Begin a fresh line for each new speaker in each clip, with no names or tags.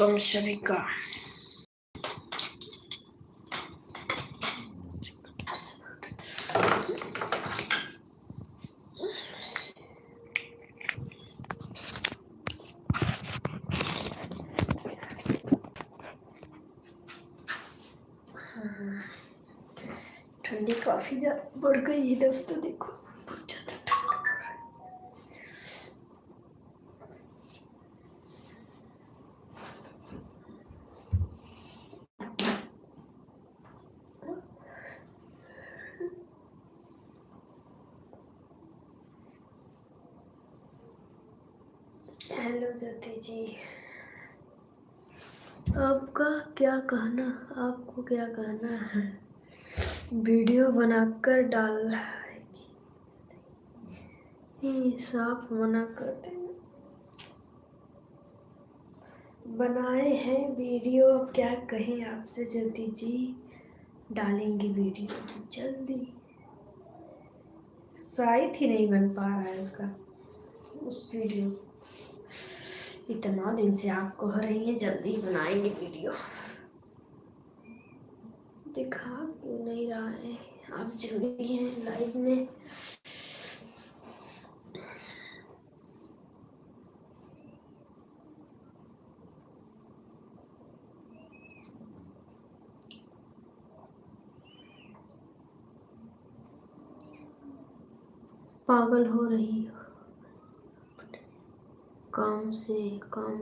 Welcome सभी का। ठंडी काफी ज्यादा बढ़ गई है दोस्तों, देखो बहुत ज्यादा ठंड पड़ रहा है। हेलो ज्योति जी, आपका क्या कहना, आपको क्या कहना है? वीडियो बनाकर डाल साफ मना करते हैं। बनाए हैं वीडियो, अब क्या कहें आपसे ज्योति जी, डालेंगे वीडियो जल्दी। शायद ही नहीं बन पा रहा है उसका उस वीडियो। इतना दिन से आप कह रही हैं जल्दी बनाएंगे वीडियो, दिखा क्यों नहीं रहा है? आप जुड़ी हैं लाइव में। पागल हो रही हो काम से काम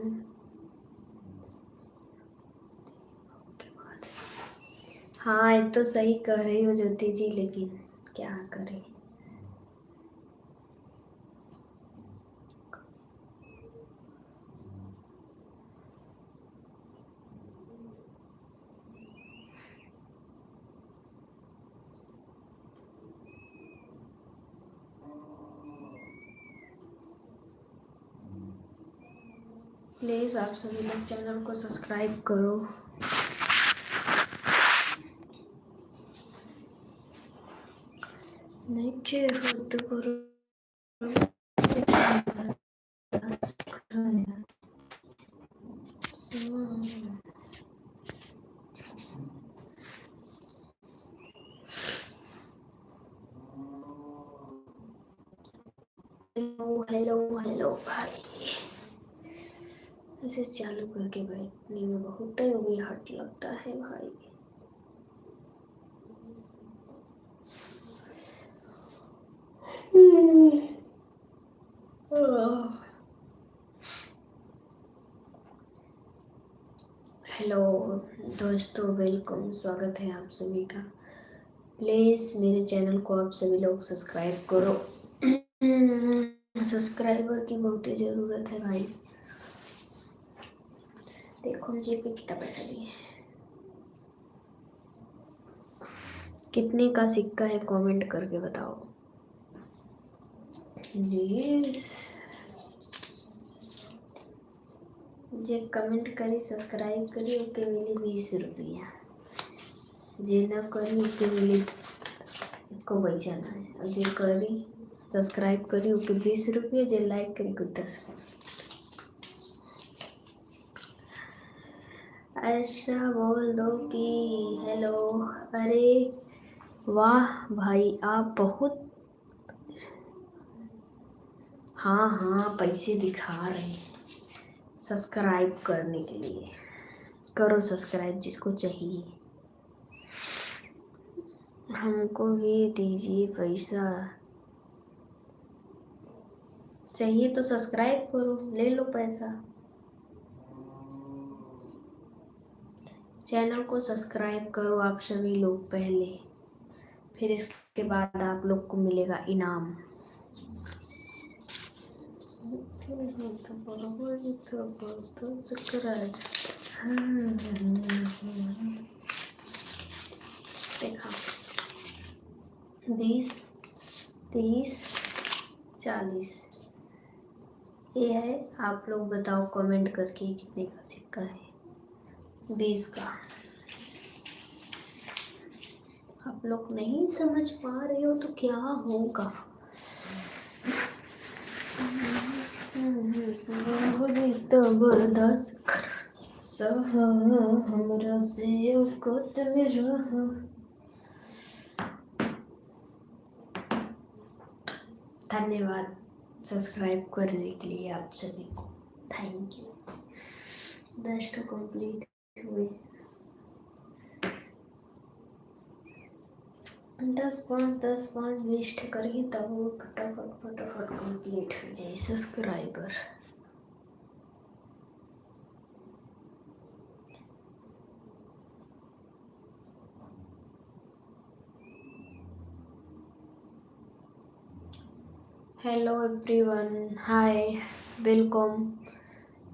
के बाद। हाँ ये तो सही कह रही हो ज्योति जी, लेकिन क्या करें। प्लीज़ आप सभी लोग चैनल को सब्सक्राइब करो। नीचे हाथ करो। हेलो हेलो हेलो भाई, ऐसे चालू करके बैठने में बहुत ही हट लगता है भाई। हेलो दोस्तों, वेलकम, स्वागत है आप सभी का। प्लीज़ मेरे चैनल को आप सभी लोग सब्सक्राइब करो। सब्सक्राइबर की बहुत ही ज़रूरत है भाई। देखो मुझे पे कितना पैसा दिए, कितने का सिक्का है कमेंट करके बताओ। जी जे कमेंट करी सब्सक्राइब करी ओके मिली 20 रुपया, जे न करी ओके मिली को पैसा ना है। और जे करी सब्सक्राइब करी ओके 20 रुपया, जे लाइक करी को 10। ऐसा बोल दो कि हेलो। अरे वाह भाई, आप बहुत, हाँ हाँ पैसे दिखा रहे हैं सब्सक्राइब करने के लिए। करो सब्सक्राइब जिसको चाहिए। हमको भी दीजिए पैसा, चाहिए तो सब्सक्राइब करो, ले लो पैसा। चैनल को सब्सक्राइब करो आप सभी लोग पहले, फिर इसके बाद आप लोग को मिलेगा इनाम। देखा 20, 30, 40 ये है। आप लोग बताओ कमेंट करके कितने का सिक्का है। 20 का। आप लोग नहीं समझ पा रहे हो तो क्या होगा। बहुत जबरदस्त सहा हमरा से औकात में रहा। धन्यवाद सब्सक्राइब करने के लिए आप सभी को, थैंक यू। 10 तो कंप्लीट हुए, 10 5 20 करिए तब वो फटाफट कंप्लीट हो जाए सब्सक्राइबर। हेलो एवरीवन, हाय, वेलकम,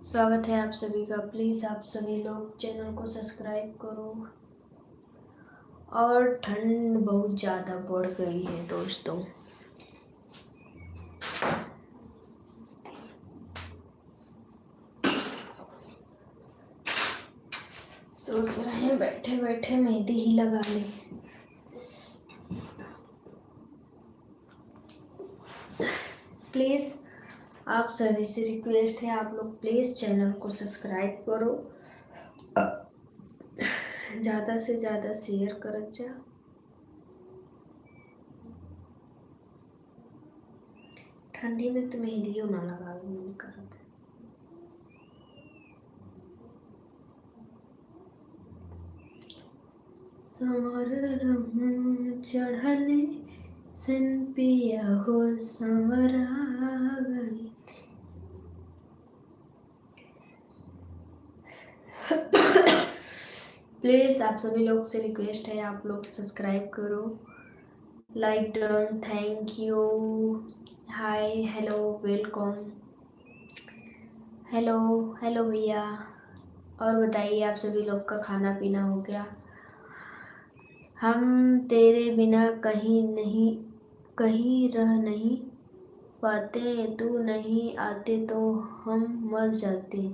स्वागत है आप सभी का। प्लीज़ आप सभी लोग चैनल को सब्सक्राइब करो। और ठंड बहुत ज़्यादा बढ़ गई है दोस्तों। सोच रहे हैं बैठे बैठे मेहंदी ही लगा लें। प्लीज़ आप सभी से रिक्वेस्ट है, आप लोग प्लीज़ चैनल को सब्सक्राइब करो, ज़्यादा से ज़्यादा शेयर कर। ठंडी में तो मेहंदियों ना लगा मन कर। संवर रहूं चढ़ले सन पिया हो संवरा गई। प्लीज़ आप सभी लोग से रिक्वेस्ट है, आप लोग सब्सक्राइब करो, like done, thank you, hi, hello, welcome, hello hello भैया। और बताइए आप सभी लोग का खाना पीना हो गया? हम तेरे बिना कहीं रह नहीं पाते, तू नहीं आते तो हम मर जाते।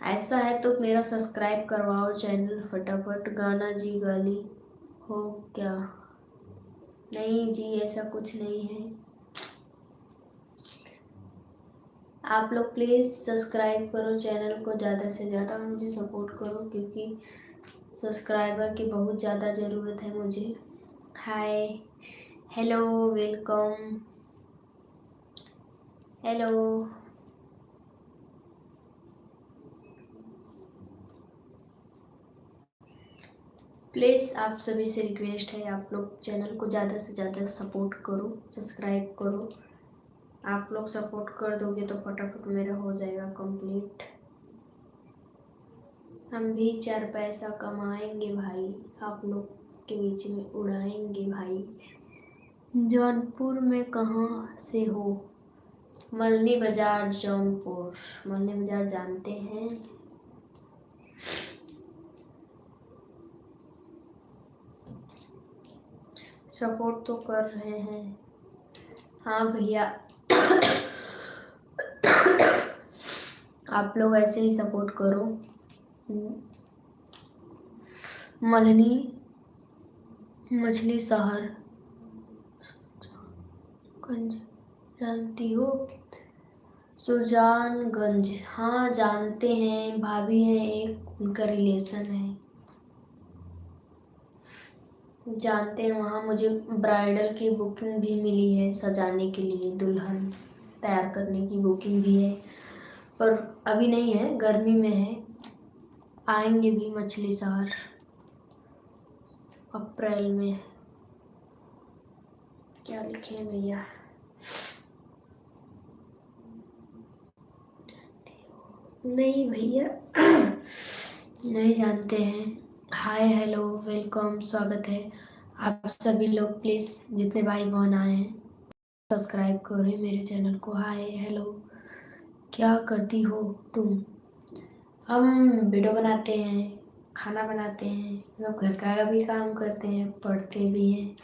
ऐसा है तो मेरा सब्सक्राइब करवाओ चैनल फटाफट। गाना जी गाली हो क्या? नहीं जी, ऐसा कुछ नहीं है। आप लोग प्लीज़ सब्सक्राइब करो चैनल को, ज़्यादा से ज़्यादा मुझे सपोर्ट करो, क्योंकि सब्सक्राइबर की बहुत ज़्यादा ज़रूरत है मुझे। हाय, हेलो, वेलकम, हेलो। प्लीज़ आप सभी से रिक्वेस्ट है, आप लोग चैनल को ज़्यादा से ज़्यादा सपोर्ट करो, सब्सक्राइब करो। आप लोग सपोर्ट कर दोगे तो फटाफट मेरा हो जाएगा कंप्लीट। हम भी 4 पैसा कमाएंगे भाई, आप लोग के बीच में उड़ाएंगे भाई। जौनपुर में कहाँ से हो? मलनी बाजार, जौनपुर। मलनी बाजार जानते हैं? सपोर्ट तो कर रहे हैं। हाँ भैया, आप लोग ऐसे ही सपोर्ट करो। मलनी मछली शहर जानती हो? सुजानगंज, हाँ जानते हैं, भाभी हैं एक, उनका रिलेशन है, जानते हैं। वहाँ मुझे ब्राइडल की बुकिंग भी मिली है, सजाने के लिए दुल्हन तैयार करने की बुकिंग भी है, पर अभी नहीं है, गर्मी में है। आएंगे भी मछली शहर अप्रैल में। क्या लिखे हैं भैया? नहीं भैया, नहीं जानते हैं। हाय, हेलो, वेलकम, स्वागत है आप सभी लोग। प्लीज़ जितने भाई बहन आए हैं सब्सक्राइब करें मेरे चैनल को। हाय, हेलो, क्या करती हो तुम? हम वीडियो बनाते हैं, खाना बनाते हैं, मतलब घर का भी काम करते हैं, पढ़ते भी हैं,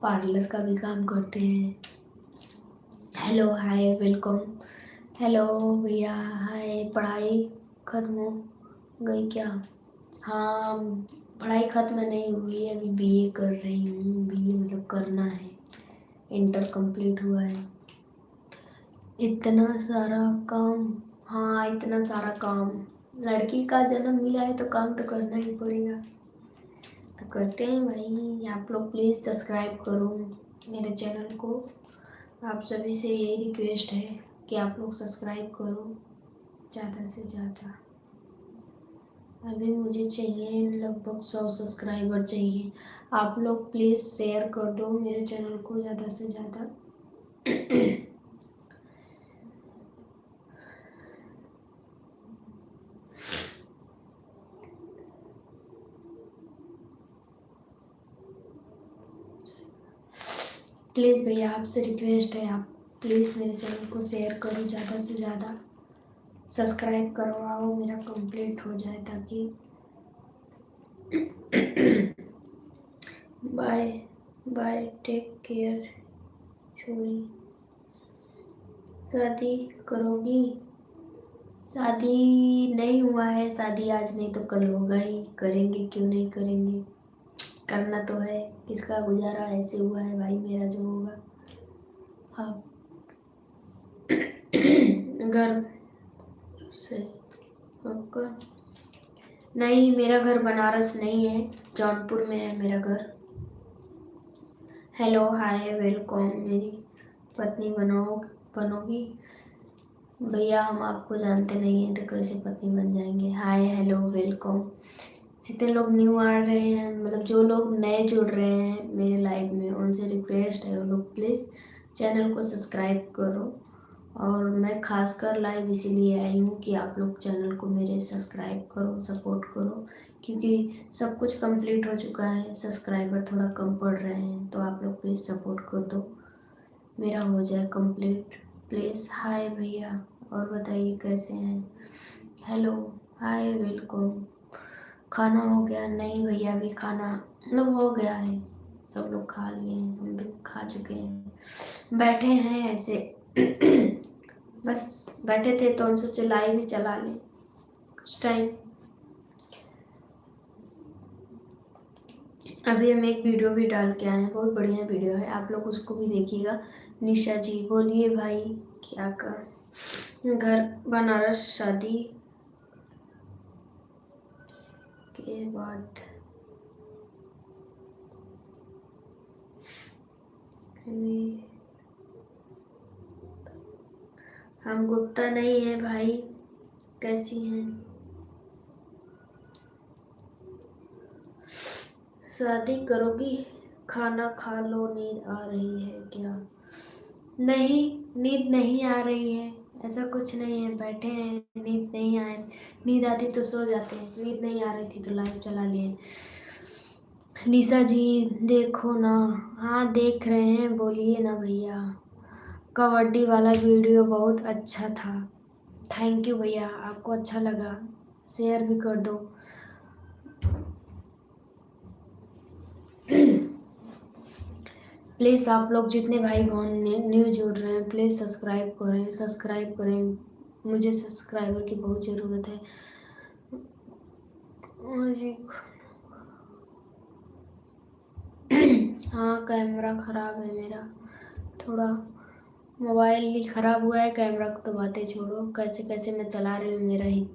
पार्लर का भी काम करते हैं। हेलो, हाय, वेलकम, हेलो भैया, हाय। पढ़ाई खत्म हो गई क्या? हाँ, पढ़ाई खत्म नहीं हुई है, अभी बीए कर रही हूँ। बीए मतलब करना है, इंटर कंप्लीट हुआ है। इतना सारा काम, हाँ इतना सारा काम लड़की का जन्म मिला है तो काम तो करना ही पड़ेगा, तो करते हैं भाई। आप लोग प्लीज़ सब्सक्राइब करो मेरे चैनल को। आप सभी से यही रिक्वेस्ट है कि आप लोग सब्सक्राइब करो ज़्यादा से ज़्यादा। अभी मुझे चाहिए लगभग 100 सब्सक्राइबर चाहिए। आप लोग प्लीज़ शेयर कर दो मेरे चैनल को ज़्यादा से ज़्यादा। प्लीज़ भैया आपसे रिक्वेस्ट है, आप प्लीज़ मेरे चैनल को शेयर करो ज़्यादा से ज़्यादा, सब्सक्राइब करवाओ मेरा कंप्लीट हो जाए ताकि। Bye bye, take care. छोड़ी शादी करोगी? शादी नहीं हुआ है, शादी आज नहीं तो कल होगा ही, करेंगे क्यों नहीं करेंगे, करना तो है। किसका गुजारा ऐसे हुआ है भाई, मेरा जो होगा। आप घर से आपका? नहीं, मेरा घर बनारस नहीं है, जौनपुर में है मेरा घर। हेलो हाय वेलकम, मेरी पत्नी बनोगी? भैया हम आपको जानते नहीं हैं तो कैसे पत्नी बन जाएंगे। Hi hello welcome. जितने लोग न्यू आ रहे हैं, मतलब जो लोग नए जुड़ रहे हैं मेरे लाइव में, उनसे रिक्वेस्ट है वो लोग प्लीज़ चैनल को सब्सक्राइब करो। और मैं खासकर लाइव इसीलिए आई हूँ कि आप लोग चैनल को मेरे सब्सक्राइब करो, सपोर्ट करो, क्योंकि सब कुछ कंप्लीट हो चुका है, सब्सक्राइबर थोड़ा कम पड़ रहे हैं, तो आप लोग प्लीज़ सपोर्ट कर दो, मेरा हो जाए कंप्लीट प्लीज़। हाय भैया, और बताइए कैसे हैं? Hello hi welcome. खाना हो गया? नहीं भैया अभी खाना मतलब हो गया है, सब लोग खा लिए हैं, हम भी खा चुके हैं, बैठे हैं ऐसे। बस बैठे थे तो हम सोचे लाइव ही चला लें कुछ टाइम। अभी हम एक वीडियो भी डाल के आए हैं, बहुत बढ़िया वीडियो है, आप लोग उसको भी देखिएगा। निशा जी बोलिए भाई, क्या कर घर बनारस शादी के बाद हम गुप्ता नहीं है भाई, कैसी हैं? शादी करोगी? खाना खा लो, नींद आ रही है क्या? नहीं, नींद नहीं आ रही है, ऐसा कुछ नहीं है, बैठे हैं, नींद नहीं आए, नींद आती तो सो जाते हैं, नींद नहीं आ रही थी तो लाइव चला लिए। निशा जी देखो ना। हाँ देख रहे हैं, बोलिए ना भैया। कबड्डी वाला वीडियो बहुत अच्छा था, थैंक यू भैया, आपको अच्छा लगा, शेयर भी कर दो। प्लीज़ आप लोग जितने भाई बहन न्यू जुड़ रहे हैं प्लीज़ सब्सक्राइब करें, मुझे सब्सक्राइबर की बहुत ज़रूरत है। मुझे हाँ कैमरा ख़राब है मेरा, थोड़ा मोबाइल भी ख़राब हुआ है, कैमरा को तो बातें छोड़ो, कैसे कैसे मैं चला रही हूँ मेरा ही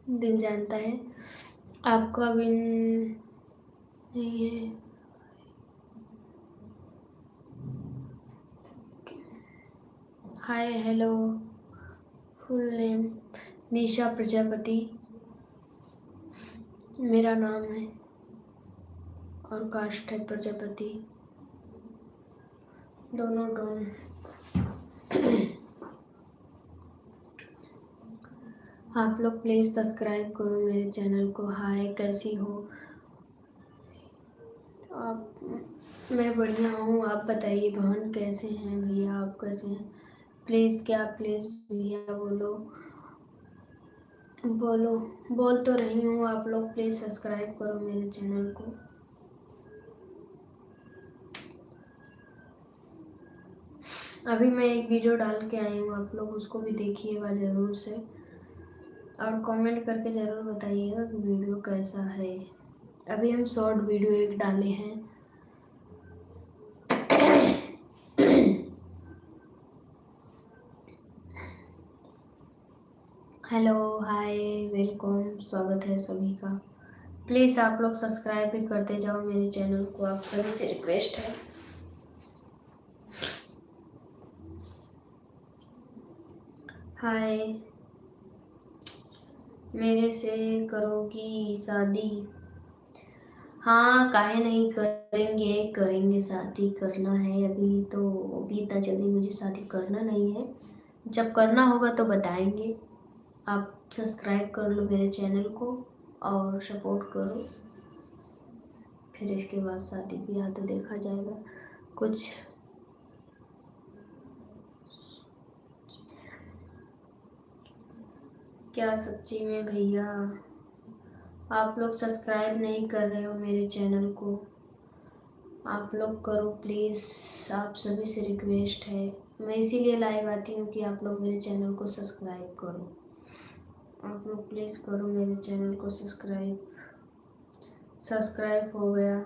दिल जानता है। आपका भी नहीं है? हाय हेलो, फुल नेम निशा प्रजापति मेरा नाम है, और कास्ट है प्रजापति, दोनों डोन। आप लोग प्लीज़ सब्सक्राइब करो मेरे चैनल को। हाय कैसी हो आप? मैं बढ़िया हूँ, आप बताइए बहन कैसे हैं, भैया आप कैसे हैं? प्लीज़ क्या प्लीज़ भैया बोलो बोलो, बोल तो रही हूँ, आप लोग प्लीज़ सब्सक्राइब करो मेरे चैनल को। अभी मैं एक वीडियो डाल के आई हूँ, आप लोग उसको भी देखिएगा ज़रूर से, और कमेंट करके ज़रूर बताइएगा कि वीडियो कैसा है। अभी हम शॉर्ट वीडियो एक डाले हैं। हेलो, हाय, वेलकम, स्वागत है सभी का। प्लीज़ आप लोग सब्सक्राइब भी करते जाओ मेरे चैनल को, आप सभी से रिक्वेस्ट है। हाय, मेरे से करोगी शादी? हाँ, काहे नहीं करेंगे, करेंगे शादी, करना है। अभी इतना जल्दी मुझे शादी करना नहीं है। जब करना होगा तो बताएंगे। आप सब्सक्राइब कर लो मेरे चैनल को और सपोर्ट करो, फिर इसके बाद शादी ब्याह तो देखा जाएगा। कुछ क्या सच्ची में भैया, आप लोग सब्सक्राइब नहीं कर रहे हो मेरे चैनल को, आप लोग करो प्लीज़, आप सभी से रिक्वेस्ट है। मैं इसीलिए लाइव आती हूँ कि आप लोग मेरे चैनल को सब्सक्राइब करो। आप लोग प्लीज़ करो मेरे चैनल को सब्सक्राइब। सब्सक्राइब हो गया,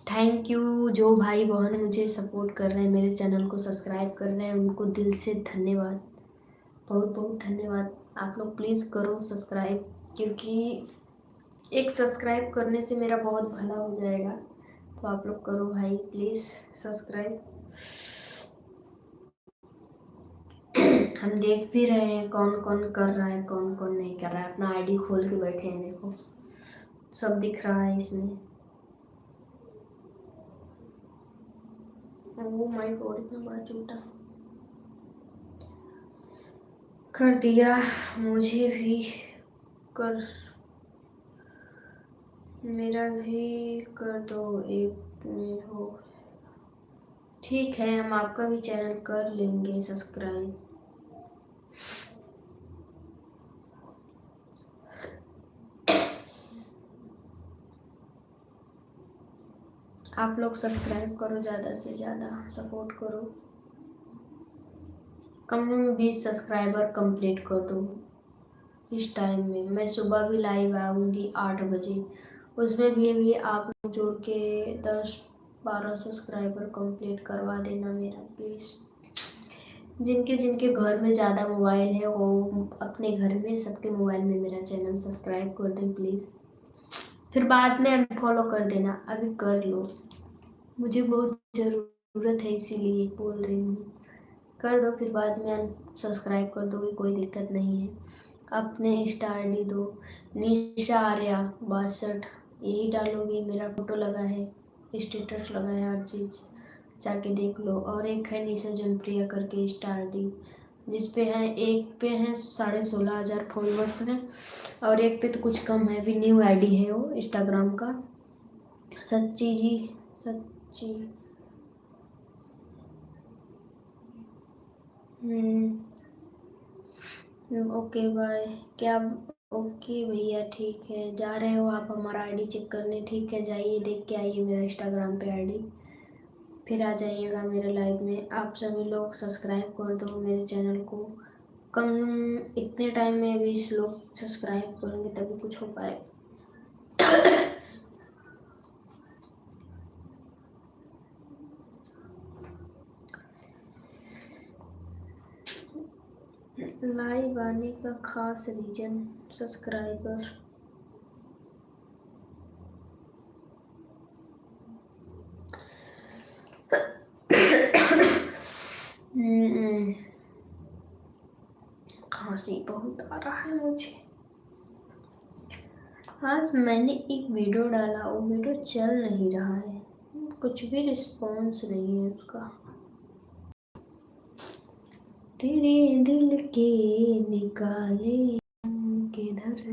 थैंक यू। जो भाई बहन मुझे सपोर्ट कर रहे हैं, मेरे चैनल को सब्सक्राइब कर रहे हैं, उनको दिल से धन्यवाद, बहुत बहुत धन्यवाद। आप लोग प्लीज़ करो सब्सक्राइब, क्योंकि एक सब्सक्राइब करने से मेरा बहुत भला हो जाएगा। तो आप लोग करो भाई प्लीज़ सब्सक्राइब। हम देख भी रहे हैं कौन कौन कर रहा है, कौन कौन नहीं कर रहा है। अपना आईडी खोल के बैठे हैं, देखो सब दिख रहा है इसमें। वो माय गॉड, इतना बड़ा झूठा कर दिया। मुझे भी कर, मेरा भी कर दो, एक में हो। ठीक है, हम आपका भी चैनल कर लेंगे सब्सक्राइब। आप लोग सब्सक्राइब करो, ज़्यादा से ज़्यादा सपोर्ट करो। कम में 20 सब्सक्राइबर कंप्लीट कर दो इस टाइम में। मैं सुबह भी लाइव आऊँगी 8 बजे, उसमें भी आप लोग जोड़ के 10-12 सब्सक्राइबर कंप्लीट करवा देना मेरा प्लीज़। जिनके जिनके घर में ज़्यादा मोबाइल है वो अपने घर में, सबके मोबाइल में मेरा चैनल सब्सक्राइब कर दें प्लीज़। फिर बाद में अनफॉलो कर देना, अभी कर लो, मुझे बहुत ज़रूरत है इसीलिए बोल रही हूँ। कर दो, फिर बाद में सब्सक्राइब कर दोगे, कोई दिक्कत नहीं है। अपने इंस्टा आई डी दो, निशा आर्या 62, यही डालोगे, मेरा फोटो लगा है, स्टेटस लगा है, हर चीज़ जाके देख लो। और एक है निशा जनप्रिया करके इंस्टा आई डी, जिस पे है, एक पे है 16,500 फॉलोअर्स हैं और एक पे तो कुछ कम है, अभी न्यू आईडी है वो इंस्टाग्राम का। सच्ची जी, सच्ची। Okay bye. क्या? ओके भैया, ठीक है। जा रहे हो आप हमारा आईडी चेक करने? ठीक है, जाइए, देख के आइए मेरा इंस्टाग्राम पे आईडी, फिर आ जाइएगा मेरे लाइव में। आप सभी लोग सब्सक्राइब कर दो मेरे चैनल को। कम इतने टाइम में 20 लोग सब्सक्राइब करेंगे तभी कुछ हो पाएगा। लाइव आने का खास रीज़न सब्सक्राइबर। खांसी बहुत आ रहा है मुझे। आज मैंने एक वीडियो डाला, वो वीडियो चल नहीं रहा है, कुछ भी रिस्पॉन्स नहीं है उसका। तेरे दिल के निकाले किधर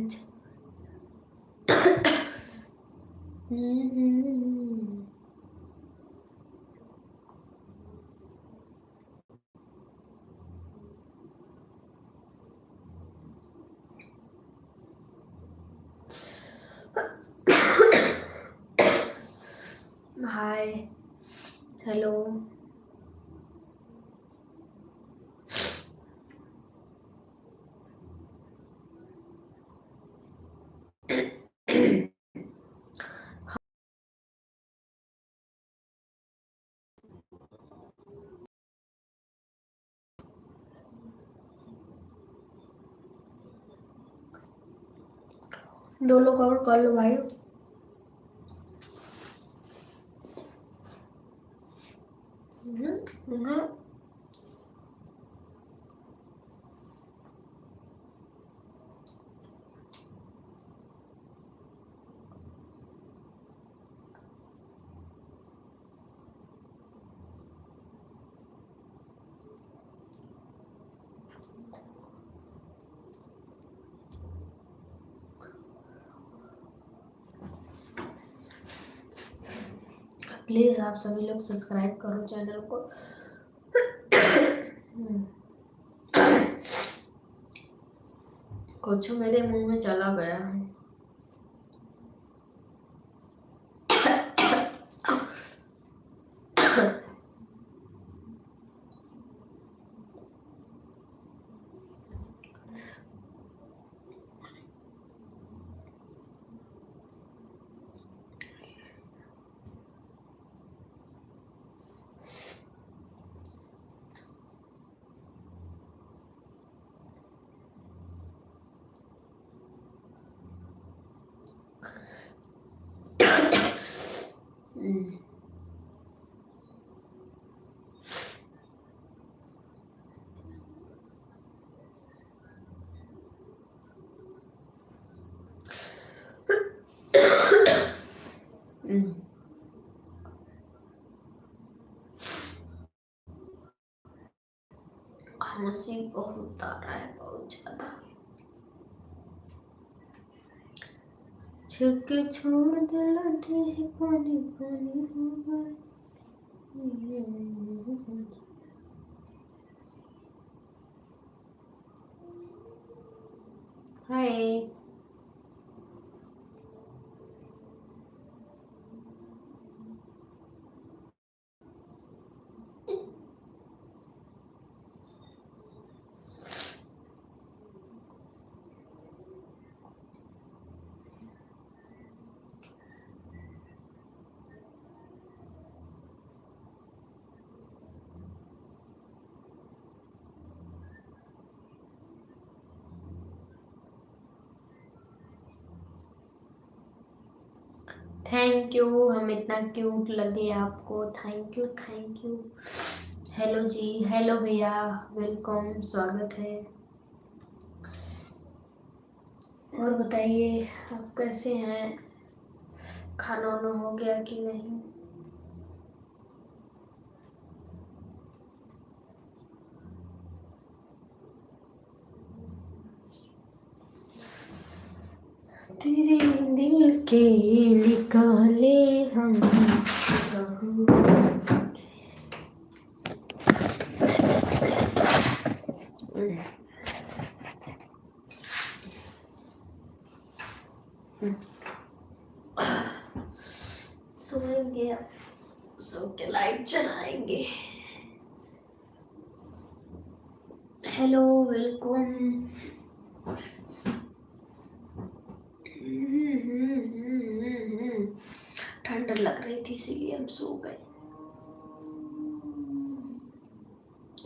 हाय, हेलो। दो लोग और कर लो भाई। प्लीज आप सभी लोग सब्सक्राइब करो चैनल को। कुछ मेरे मुंह में चला गया है। हंसी बहुत आ रहा है, बहुत ज्यादा। छक्के छोड़ दिलाते हैं, पानी पानी हो गए। हाय। थैंक यू, हम इतना क्यूट लगे आपको। Thank you thank you. Hello ji, hello भैया, वेलकम, स्वागत है। और बताइए आप कैसे हैं? खाना वाना हो गया कि नहीं? तेरे दिल के निकाले हम सोएंगे अब, सो के लाइट चलाएंगे। Hello, welcome. ठंड लग रही थी इसीलिए हम सो गए।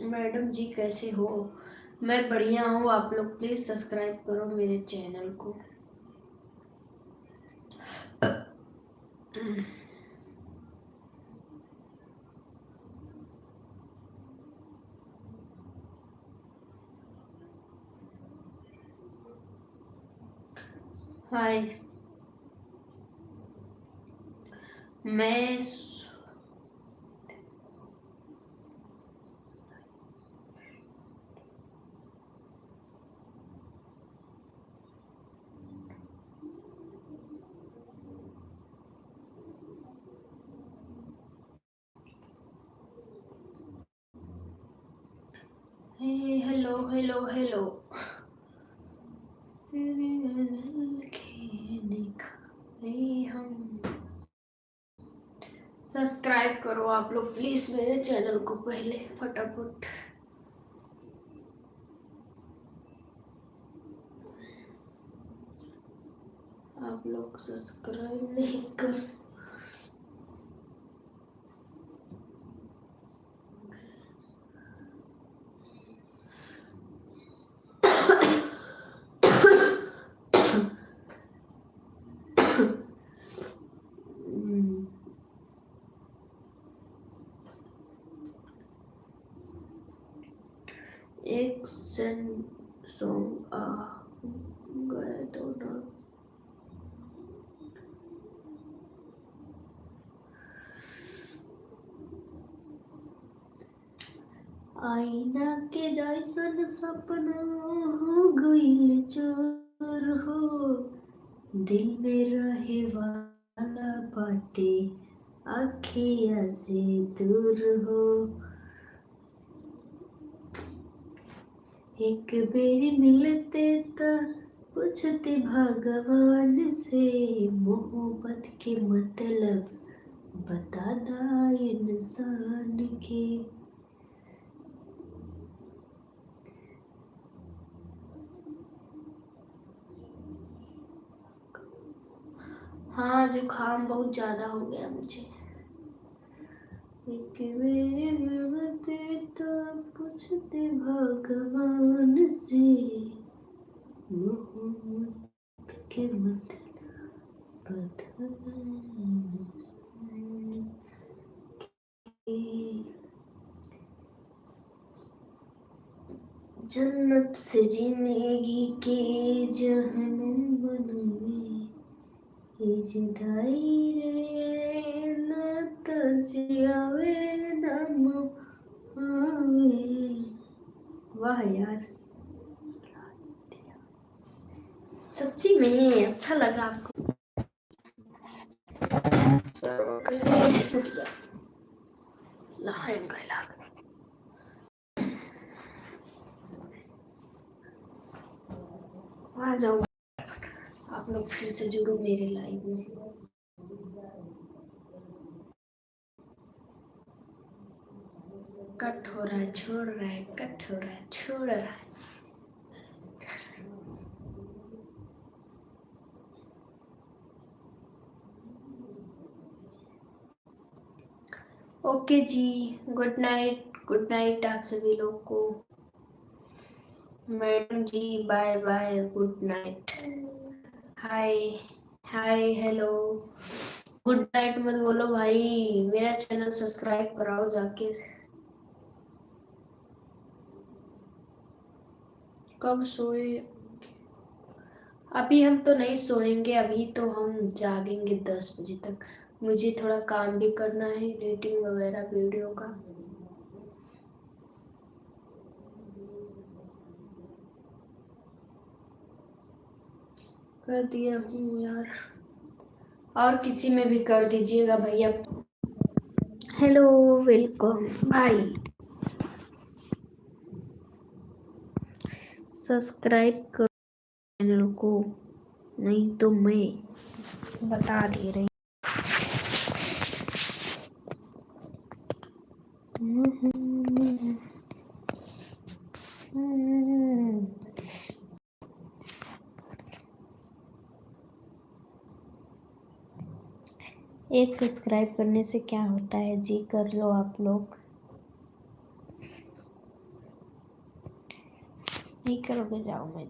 मैडम जी कैसे हो? मैं बढ़िया हूँ। आप लोग प्लीज सब्सक्राइब करो मेरे चैनल को। हाय। मैं हेलो हेलो हेलो। हम सब्सक्राइब करो आप लोग प्लीज मेरे चैनल को पहले फटाफट। आप लोग सब्सक्राइब नहीं कर। एक सॉन्ग आ गए तो ना आईना के जैसन सपना हो गइल चोर हो, दिल में रहे वाला बाटे अखिया से दूर हो। एक बेरी मिलते त पूछते भगवान से, मोहब्बत के मतलब बता दा इंसान के। हाँ, जुकाम बहुत ज़्यादा हो गया मुझे। एक बेरी मिलते तो पूछते भगवान से, मोहब्बत के मतलब बता दा इंसान के। जन्नत से जिंदगी के जहन्नुम बनवे, जुदाई रे ना तजियावे ना आवे। वाह यार, सच्ची में अच्छा लगा आपको? टूट गया आ जाओ आप लोग, फिर से जुड़ो मेरे लाइव में। कट हो रहा है, छोड़ रहा है, कट हो रहा है, छोड़ रहा है। ओके जी, गुड नाइट आप सभी लोग को। मैडम जी बाय बाय, गुड नाइट। हाय हाय हेलो, गुड नाइट मत बोलो भाई, मेरा चैनल सब्सक्राइब कराओ जाके। कब सोए? अभी हम तो नहीं सोएंगे, अभी तो हम जागेंगे 10 बजे तक। मुझे थोड़ा काम भी करना है, एडिटिंग वगैरह वीडियो का। कर दिया हूँ यार, और किसी में भी कर दीजिएगा भैया। हेलो, वेलकम भाई। सब्सक्राइब करो चैनल को, नहीं तो मैं बता दे रही। एक सब्सक्राइब करने से क्या होता है जी, कर लो आप लोग। नहीं करोगे, जाओ मैं